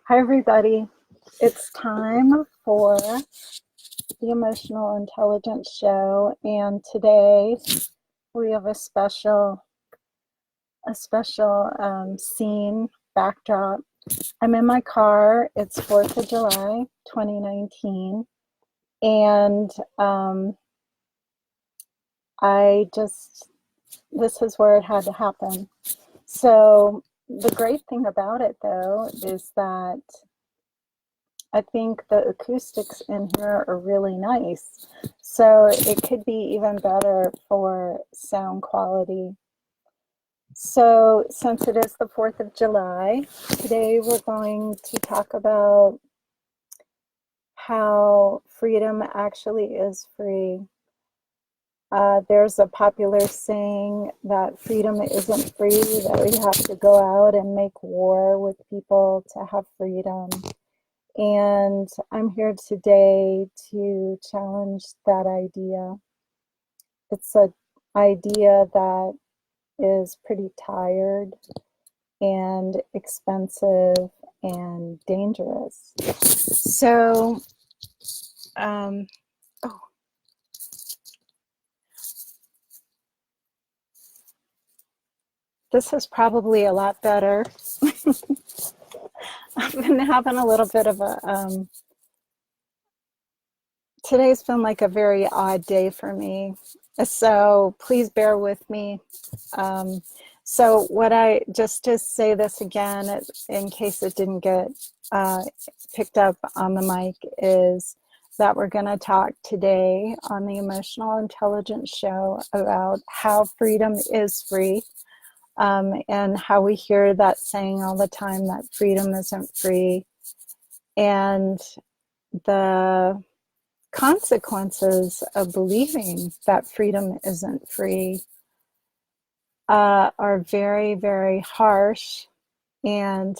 Hi, everybody. It's time for the Emotional Intelligence Show, and today we have a special scene backdrop. I'm in my car. It's 4th of July, 2019, and this is where it had to happen. So the great thing about it, though, is that I think the acoustics in here are really nice. So it could be even better for sound quality. So since it is the 4th of July, today we're going to talk about how freedom actually is free. There's a popular saying that freedom isn't free, that we have to go out and make war with people to have freedom. And I'm here today to challenge that idea. It's an idea that is pretty tired and expensive and dangerous. So, oh, this is probably a lot better. I've been having a little bit of today's been like a very odd day for me. So please bear with me. So just to say this again, in case it didn't get picked up on the mic, is that we're going to talk today on the Emotional Intelligence Show about how freedom is free, and how we hear that saying all the time that freedom isn't free, and the consequences of believing that freedom isn't free are very, very harsh and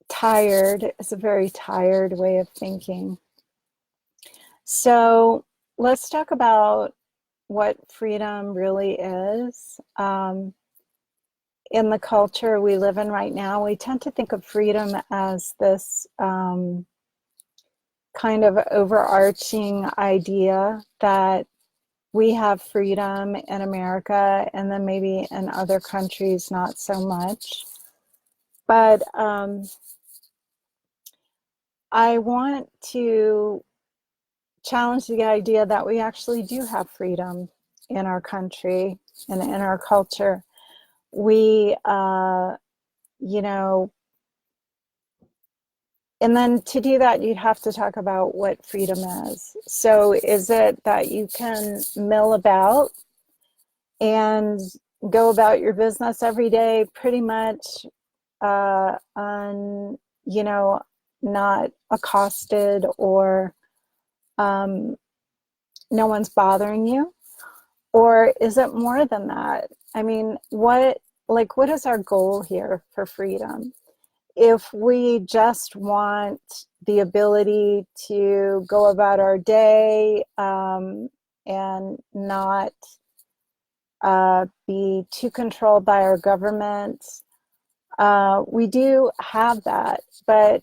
tired. It's a very tired way of thinking. So let's talk about what freedom really is. In the culture we live in right now, we tend to think of freedom as this kind of overarching idea that we have freedom in America, and then maybe in other countries not so much. But I want to challenge the idea that we actually do have freedom in our country and in our culture. We, and then to do that, you'd have to talk about what freedom is. So is it that you can mill about and go about your business every day pretty much not accosted, or no one's bothering you? Or is it more than that? I mean, what is our goal here for freedom? If we just want the ability to go about our day and not be too controlled by our government, we do have that, but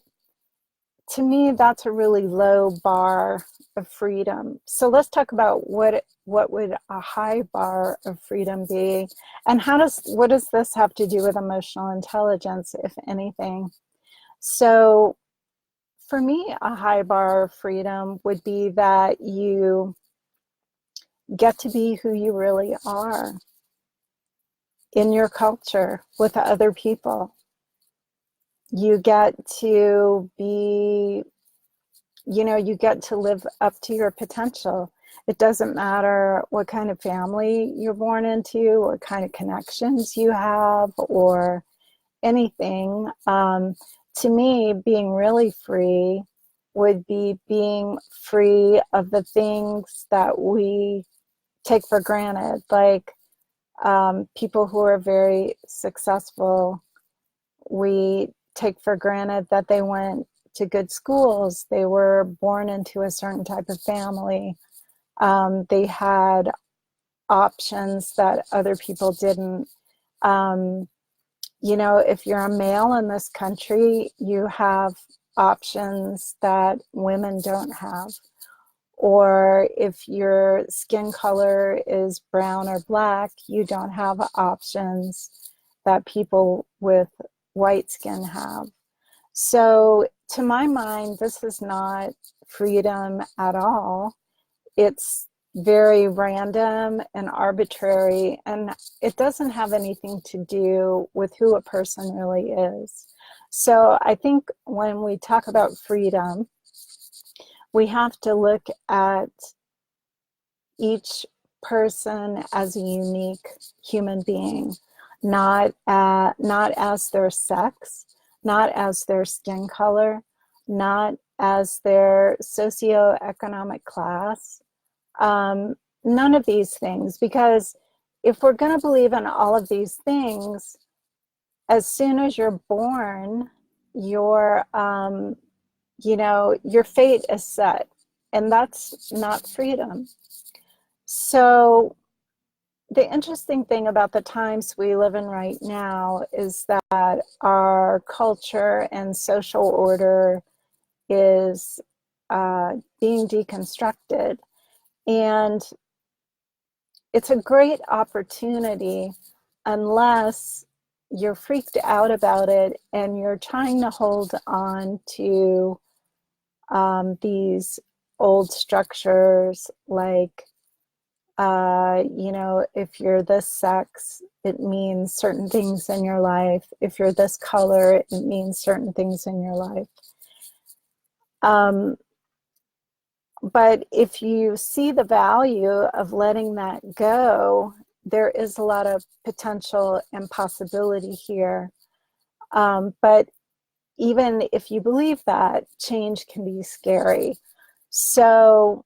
to me, that's a really low bar of freedom. So let's talk about what would a high bar of freedom be, and what does this have to do with emotional intelligence, if anything? So for me, a high bar of freedom would be that you get to be who you really are in your culture with other people. You get to be, you get to live up to your potential. It doesn't matter what kind of family you're born into, what kind of connections you have, or anything. To me, being really free would be being free of the things that we take for granted, like people who are very successful. We take for granted that they went to good schools, they were born into a certain type of family, they had options that other people didn't. You know, if you're a male in this country, you have options that women don't have. Or if your skin color is brown or black, you don't have options that people with white skin have. So, to my mind, this is not freedom at all. It's very random and arbitrary, and it doesn't have anything to do with who a person really is. So, I think when we talk about freedom, we have to look at each person as a unique human being, not as their sex, not as their skin color, not as their socioeconomic class, none of these things. Because if we're going to believe in all of these things, as soon as you're born, your your fate is set, and that's not freedom. So the interesting thing about the times we live in right now is that our culture and social order is being deconstructed. And it's a great opportunity, unless you're freaked out about it and you're trying to hold on to these old structures, like if you're this sex, it means certain things in your life. If you're this color, it means certain things in your life. But if you see the value of letting that go, there is a lot of potential and possibility here. But even if you believe that, change can be scary. So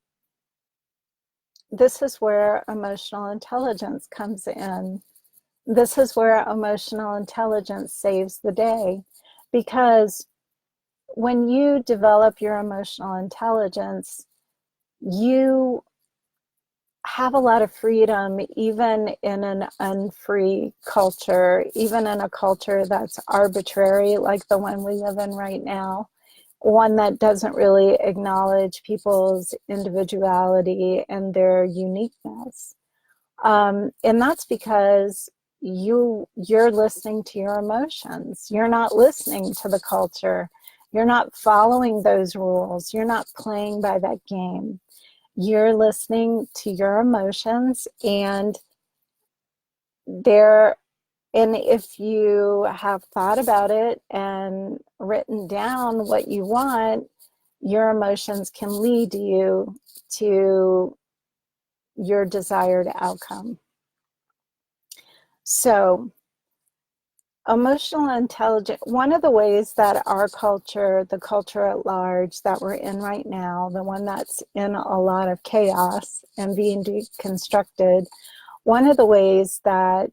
this is where emotional intelligence comes in. This is where emotional intelligence saves the day, because when you develop your emotional intelligence, you have a lot of freedom, even in an unfree culture, even in a culture that's arbitrary, like the one we live in right now, one that doesn't really acknowledge people's individuality and their uniqueness. And that's because you're listening to your emotions. You're not listening to the culture. You're not following those rules. You're not playing by that game. You're listening to your emotions, and if you have thought about it and written down what you want, your emotions can lead you to your desired outcome. So, emotional intelligence, one of the ways that our culture, the culture at large that we're in right now, the one that's in a lot of chaos and being deconstructed, one of the ways that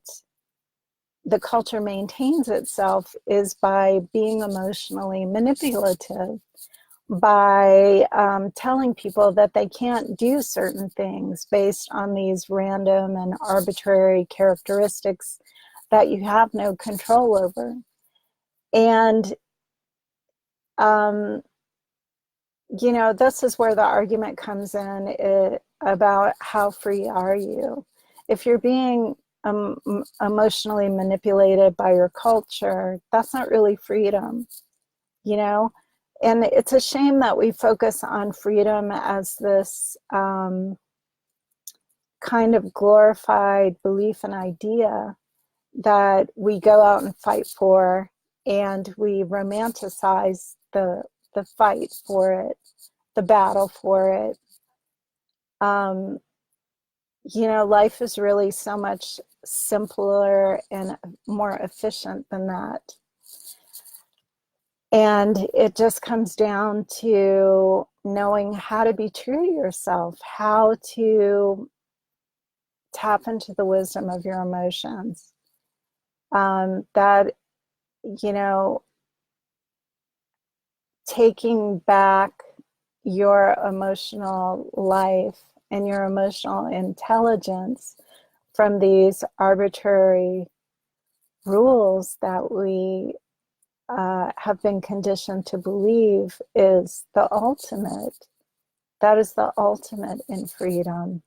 the culture maintains itself is by being emotionally manipulative, by telling people that they can't do certain things based on these random and arbitrary characteristics that you have no control over. And, this is where the argument comes in about how free are you. If you're being emotionally manipulated by your culture, that's not really freedom, And it's a shame that we focus on freedom as this kind of glorified belief and idea that we go out and fight for, and we romanticize the fight for it, the battle for it. Life is really so much simpler and more efficient than that. And it just comes down to knowing how to be true to yourself, how to tap into the wisdom of your emotions. That, taking back your emotional life and your emotional intelligence from these arbitrary rules that we have been conditioned to believe is the ultimate. That is the ultimate in freedom.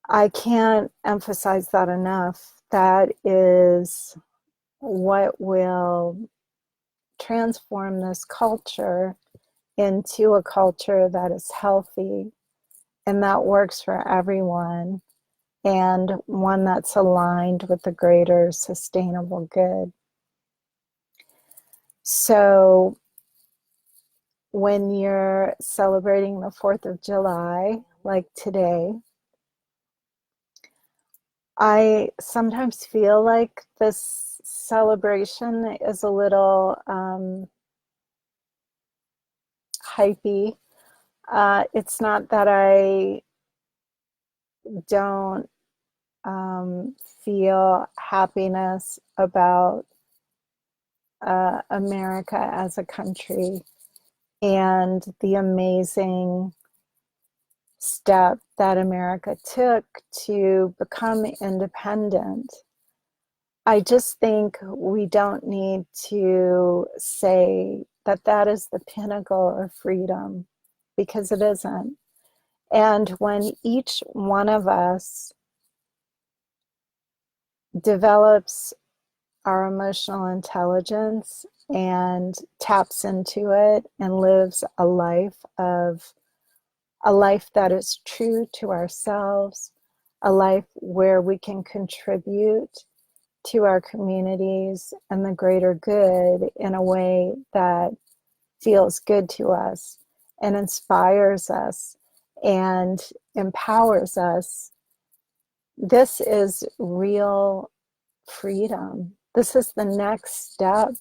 I can't emphasize that enough. That is what will transform this culture into a culture that is healthy and that works for everyone, and one that's aligned with the greater sustainable good. So when you're celebrating the 4th of July, like today, I sometimes feel like this celebration is a little hypey. It's not that I don't feel happiness about America as a country and the amazing step that America took to become independent. I just think we don't need to say that that is the pinnacle of freedom, because it isn't. And when each one of us develops our emotional intelligence and taps into it and lives a life that is true to ourselves, a life where we can contribute to our communities and the greater good in a way that feels good to us and inspires us and empowers us. This is real freedom. This is the next step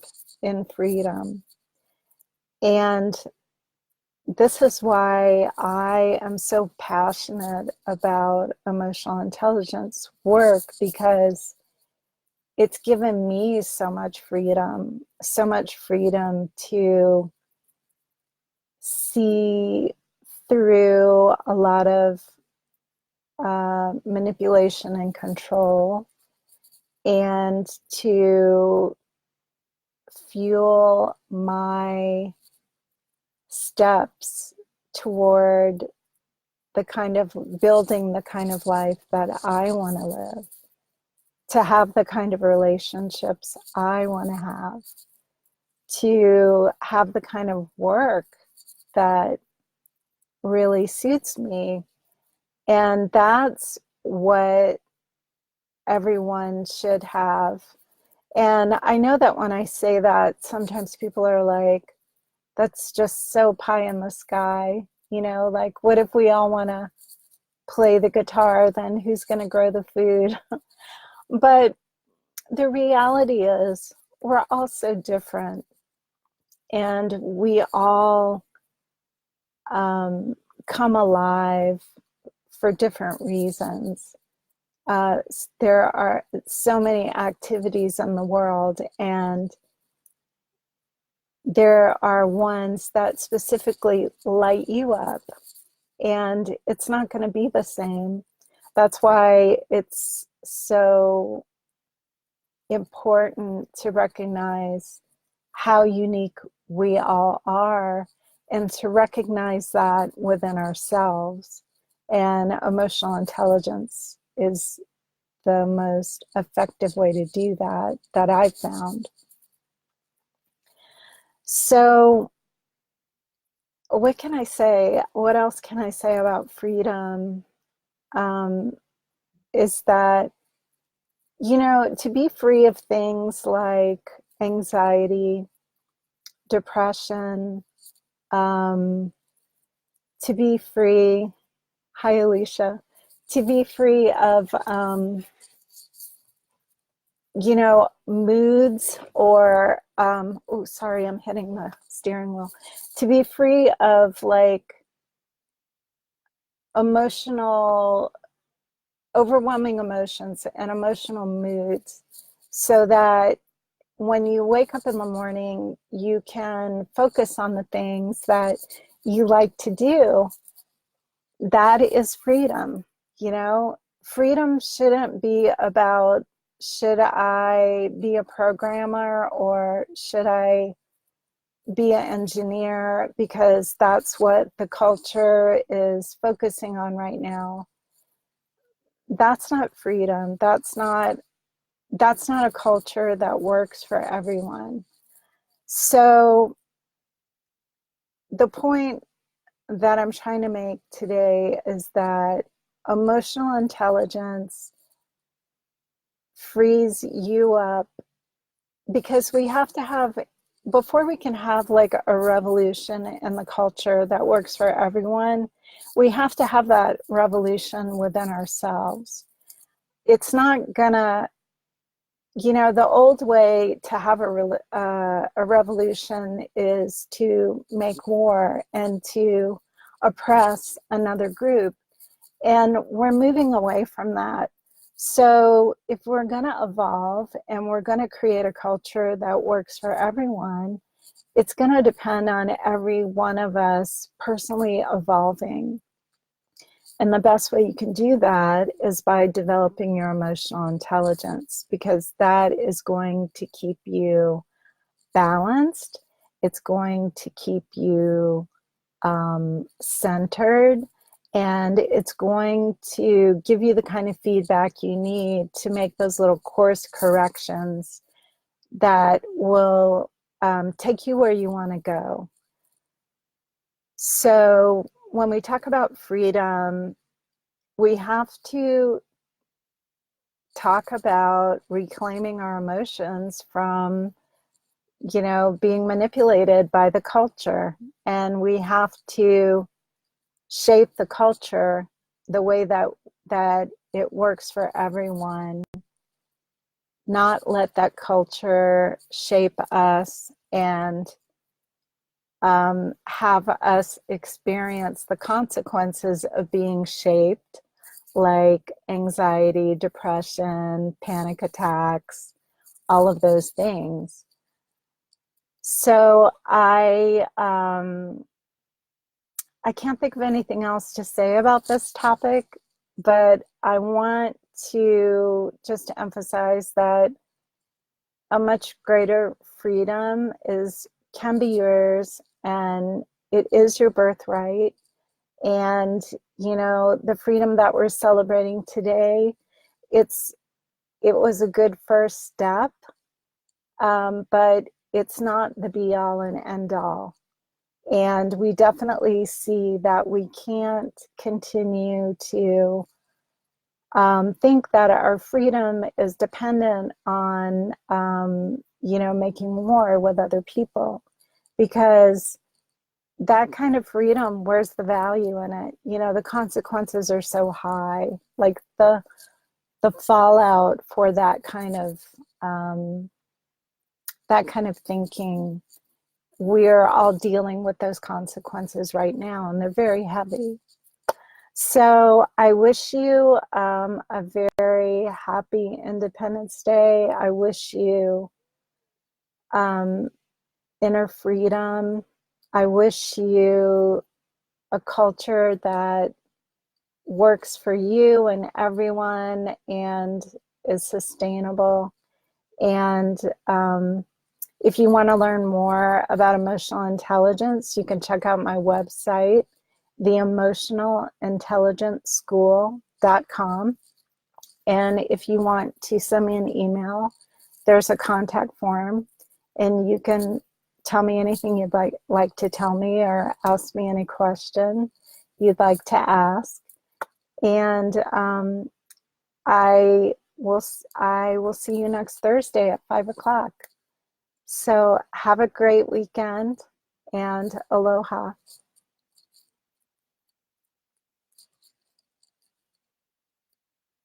in freedom. And this is why I am so passionate about emotional intelligence work, because it's given me so much freedom to see through a lot of manipulation and control, and to fuel my steps toward the kind of building the kind of life that I want to live, to have the kind of relationships I want to have the kind of work that really suits me. And that's what everyone should have. And I know that when I say that, sometimes people are like, that's just so pie in the sky. You know, like, what if we all want to play the guitar? Then who's going to grow the food? But the reality is, we're all so different. And we all come alive for different reasons. There are so many activities in the world, and there are ones that specifically light you up, and it's not going to be the same. That's why it's so important to recognize how unique we all are, and to recognize that within ourselves. And emotional intelligence is the most effective way to do that, that I've found. So what can I say? What else can I say about freedom? Is that, you know, to be free of things like anxiety, depression, to be free, hi Alicia, to be free of, you know, moods, or, oh, sorry, I'm hitting the steering wheel. To be free of like overwhelming emotions and emotional moods, so that when you wake up in the morning, you can focus on the things that you like to do. That is freedom, you know? freedom shouldn't be about, should I be a programmer or should I be an engineer, because that's what the culture is focusing on right now. That's not freedom. That's not a culture that works for everyone. So the point that I'm trying to make today is that emotional intelligence frees you up, because we have to have, before we can have like a revolution in the culture that works for everyone, we have to have that revolution within ourselves. It's not gonna, the old way to have a revolution is to make war and to oppress another group. And we're moving away from that. So if we're going to evolve and we're going to create a culture that works for everyone, it's going to depend on every one of us personally evolving. And the best way you can do that is by developing your emotional intelligence, because that is going to keep you balanced. It's going to keep you centered, and it's going to give you the kind of feedback you need to make those little course corrections that will take you where you want to go. So when we talk about freedom, we have to talk about reclaiming our emotions from, being manipulated by the culture. And we have to shape the culture the way that it works for everyone, not let that culture shape us and have us experience the consequences of being shaped, like anxiety, depression, panic attacks, all of those things. So I can't think of anything else to say about this topic, but I want to just emphasize that a much greater freedom can be yours, and it is your birthright. And the freedom that we're celebrating today, it was a good first step, but it's not the be all and end all. And we definitely see that we can't continue to think that our freedom is dependent on, making war with other people, because that kind of freedom, where's the value in it? The consequences are so high, like the fallout for that kind of thinking. We're all dealing with those consequences right now, and they're very heavy. So I wish you a very happy Independence Day. I wish you inner freedom. I wish you a culture that works for you and everyone and is sustainable. And if you want to learn more about emotional intelligence, you can check out my website, theemotionalintelligenceschool.com. And if you want to send me an email, there's a contact form, and you can tell me anything you'd like to tell me, or ask me any question you'd like to ask. And I will see you next Thursday at 5:00. So have a great weekend, and aloha.